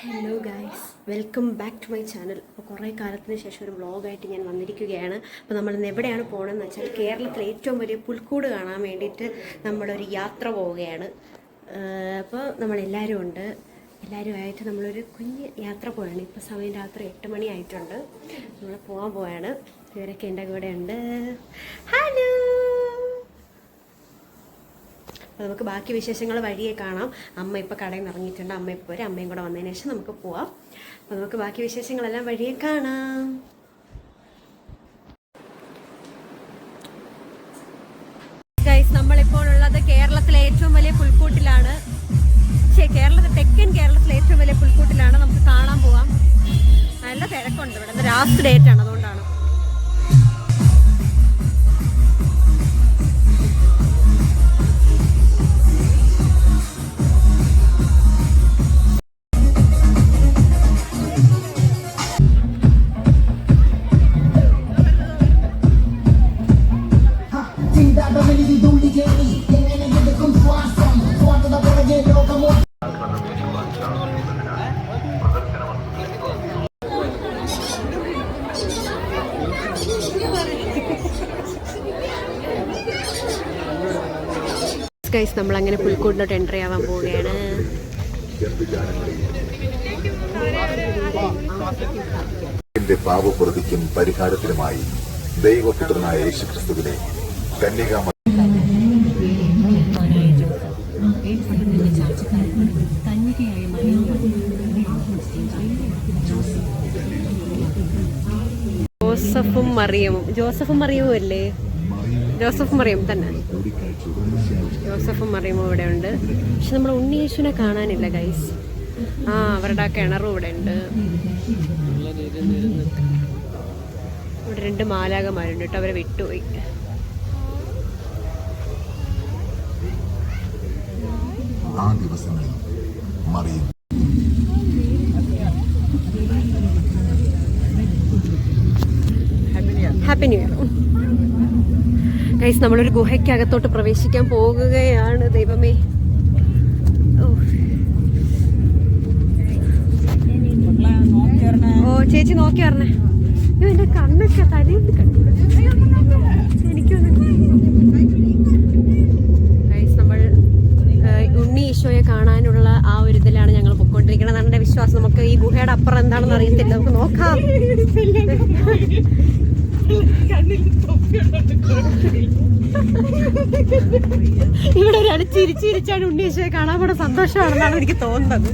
Hello guys, welcome back to my channel. അപ്പോൾ കുറേ കാലത്തിന് ശേഷം ഒരു വ്ളോഗായിട്ട് ഞാൻ വന്നിരിക്കുകയാണ്. അപ്പോൾ നമ്മളിന്ന് എവിടെയാണ് പോകണമെന്ന് വെച്ചാൽ കേരളത്തിലെ ഏറ്റവും വലിയ പുൽക്കൂട് കാണാൻ വേണ്ടിയിട്ട് നമ്മളൊരു യാത്ര പോവുകയാണ്. അപ്പോൾ നമ്മളെല്ലാവരും ഉണ്ട്, എല്ലാവരുമായിട്ട് നമ്മളൊരു കുഞ്ഞ് യാത്ര പോവുകയാണ്. ഇപ്പോൾ സമയം രാത്രി 8 മണി ആയിട്ടുണ്ട്. നമ്മൾ പോകാൻ പോവുകയാണ്. ഇവരൊക്കെ എൻ്റെ കൂടെ ഉണ്ട്. ഹലോ. അപ്പോൾ നമുക്ക് ബാക്കി വിശേഷങ്ങൾ വഴിയെ കാണാം. അമ്മ ഇപ്പോൾ കടയിൽ നിന്ന് ഇറങ്ങിയിട്ടുണ്ട്. അമ്മ ഇപ്പോൾ വരും. അമ്മയും കൂടെ വന്നതിന് ശേഷം നമുക്ക് പോവാം. അപ്പോൾ നമുക്ക് ബാക്കി വിശേഷങ്ങളെല്ലാം വഴിയെ കാണാം. ഗൈസ്, നമ്മളിപ്പോൾ ഉള്ളത് കേരളത്തിലെ ഏറ്റവും വലിയ പുൽക്കൂട്ടിലാണ്. തെക്കൻ കേരളത്തിലെ ഏറ്റവും വലിയ പുൽക്കൂട്ടിലാണ്. നമുക്ക് കാണാൻ പോവാം. നല്ല തിരക്കുണ്ട് ഇവിടെ. ലാസ്റ്റ് ഡേറ്റ് ആണ്, അതുകൊണ്ടാണ്. ഗൈസ്, നമ്മളങ്ങനെ പുൽക്കൂടിലോട്ട് എൻട്രി ആവാൻ പോവുകയാണ്. പാപപ്രതിക്കും പരിഹാരത്തിനുമായി ദൈവപുത്രനായ യേശുക്രിസ്തുവിനെ കന്യകാമ ജോസഫും മറിയവും അല്ലേ? ജോസഫും മറിയം തന്നെ. ജോസഫും മറിയമും ഇവിടെ ഉണ്ട്. പക്ഷെ നമ്മൾ ഉണ്ണിയേശുവിനെ കാണാനില്ല ഗൈസ്. അവരുടെ ആ കിണറും ഇവിടെ ഉണ്ട്. ഇവിടെ 2 മാലാകമാരുണ്ട് കേട്ടോ. അവരെ വിട്ടുപോയി. ആ ദിവസങ്ങളിൽ Mariam happy new year guys. നമ്മളൊരു ഗുഹയ്ക്കകത്തോട്ട് പ്രവേശിക്കാൻ പോകുകയാണ്. ദൈവമേ, ഓ ചേച്ചി നോക്കി പറഞ്ഞേ. എന്റെ കണ്ണൊക്കെ തലയിൽ കണ്ടു. ഗൈസ്, നമ്മൾ ഉണ്ണി ഈശോയെ കാണാനുള്ള ആ ഒരു ഇതിലാണ് ഞങ്ങൾ പൊയ്ക്കൊണ്ടിരിക്കുന്നത്. നമ്മുടെ വിശ്വാസം. നമുക്ക് ഈ ഗുഹയുടെ അപ്പുറം എന്താണെന്ന് അറിയത്തില്ല. നമുക്ക് നോക്കാം. ഇവിടെ ഒരാൾ ചിരിച്ചിരിച്ചാണ് ഉണ്ണീശോയെ കാണാൻ കൂടെ സന്തോഷമാണെന്നാണ് എനിക്ക് തോന്നുന്നത്.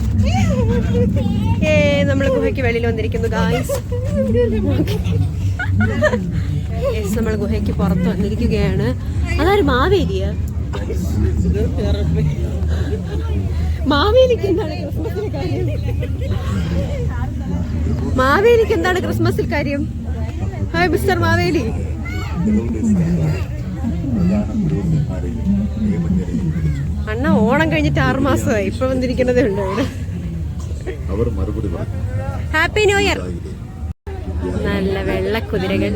നമ്മൾ ഗുഹയ്ക്ക് വെളിയിൽ വന്നിരിക്കുന്നു ഗായ്സ്. നമ്മൾ ഗുഹയ്ക്ക് പുറത്ത് വന്നിരിക്കുകയാണ്. അതൊരു മാവേലിയ. മാവേലിക്ക് എന്താണ് ക്രിസ്മസിൽ കാര്യം? മാവേലിക്ക് എന്താണ് ക്രിസ്മസിൽ കാര്യം? Hi mister Maveli. അണ്ണ ഓണം കഴിഞ്ഞിട്ട് 6 മാസമായി. ഇപ്പൊ വന്നിരിക്കുന്നതേ ഉണ്ട് ഇവിടെ. Happy new year. നല്ല വെള്ളക്കുതിരകൾ.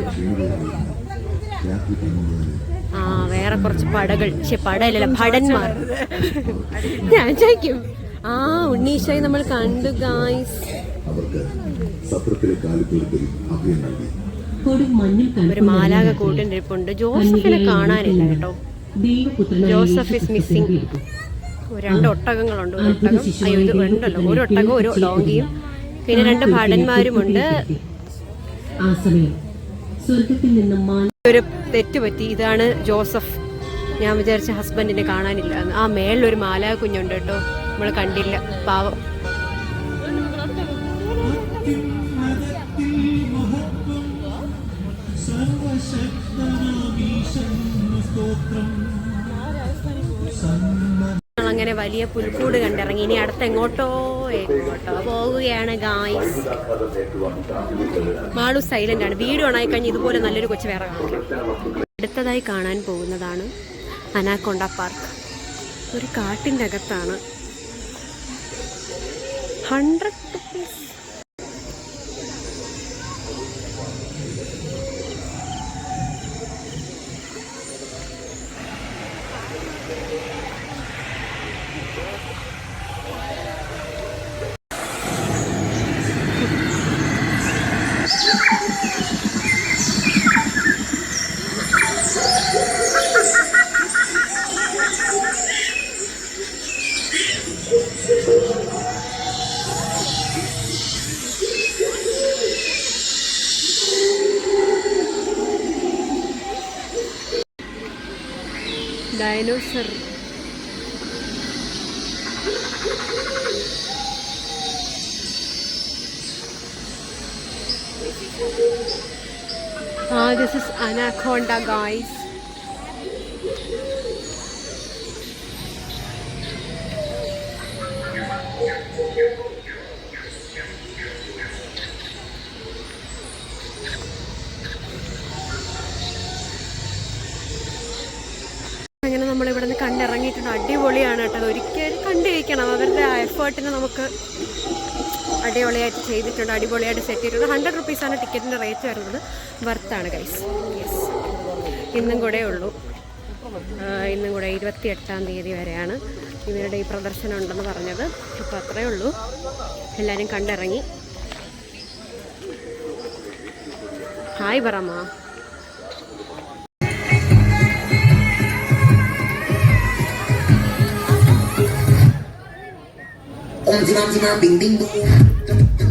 വേറെ കുറച്ച് പടകൾ. പടയല്ല, ഭടന്മാർ. ഞാൻ ചോദിക്കും. ഉണ്ണീശോയെ നമ്മൾ കണ്ടു ഗായ്സ്. ഒരു മാലാക കൂട്ടിരിപ്പുണ്ട്. ജോസഫിനെ കാണാനില്ല കേട്ടോ. Joseph is missing. 2 ഒട്ടകങ്ങളുണ്ട്. ഒരു ഒട്ടകവും ഒരു ഡോങ്കിയും പിന്നെ 2 ഭടന്മാരുമുണ്ട്. ഒരു തെറ്റ് പറ്റി. ഇതാണ് ജോസഫ്. ഞാൻ വിചാരിച്ച ഹസ്ബൻഡിനെ കാണാനില്ല. മേളിലൊരു മാലാക കുഞ്ഞുണ്ട് കേട്ടോ. നമ്മൾ കണ്ടില്ല, പാവം. അങ്ങനെ വലിയ പുൽക്കൂട് കണ്ടിറങ്ങി. ഇനി അടുത്ത് എങ്ങോട്ടോ പോവുകയാണ് ഗായ്സ്. മാളു സൈലന്റ് ആണ്. വീഡിയോ ഓണായി കഴിഞ്ഞ് ഇതുപോലെ നല്ലൊരു കൊച്ചു വേറെ കാണാം. അടുത്തതായി കാണാൻ പോകുന്നതാണ് അനാക്കൊണ്ട പാർക്ക്. ഒരു കാട്ടിൻ്റെ അകത്താണ്. 100 rupees. Dinosaur. This is anaconda, guys. അങ്ങനെ നമ്മളിവിടെ നിന്ന് കണ്ടിറങ്ങിയിട്ടുണ്ട്. അടിപൊളിയാണ് കേട്ടോ. ഒരിക്കലും കണ്ടിരിക്കണം. അവരുടെ ആ എഫേർട്ടിന് നമുക്ക് അടിപൊളിയായിട്ട് ചെയ്തിട്ടുണ്ട്. അടിപൊളിയായിട്ട് സെറ്റ് ചെയ്തിട്ടുണ്ട്. 100 റുപ്പീസാണ് ടിക്കറ്റിൻ്റെ റേറ്റ് വരുന്നത്. വർത്താണ് ഗൈസ്. യെസ്, ഇന്നും കൂടെ ഉള്ളൂ. ഇന്നും കൂടെ 28-ാം തീയതി വരെയാണ് ഇവരുടെ ഈ പ്രദർശനം ഉണ്ടെന്ന് പറഞ്ഞത്. അപ്പോൾ അത്രയേ ഉള്ളൂ. എല്ലാവരും കണ്ടിറങ്ങി. ഹായ് പറമ്മ. Bing bing boom.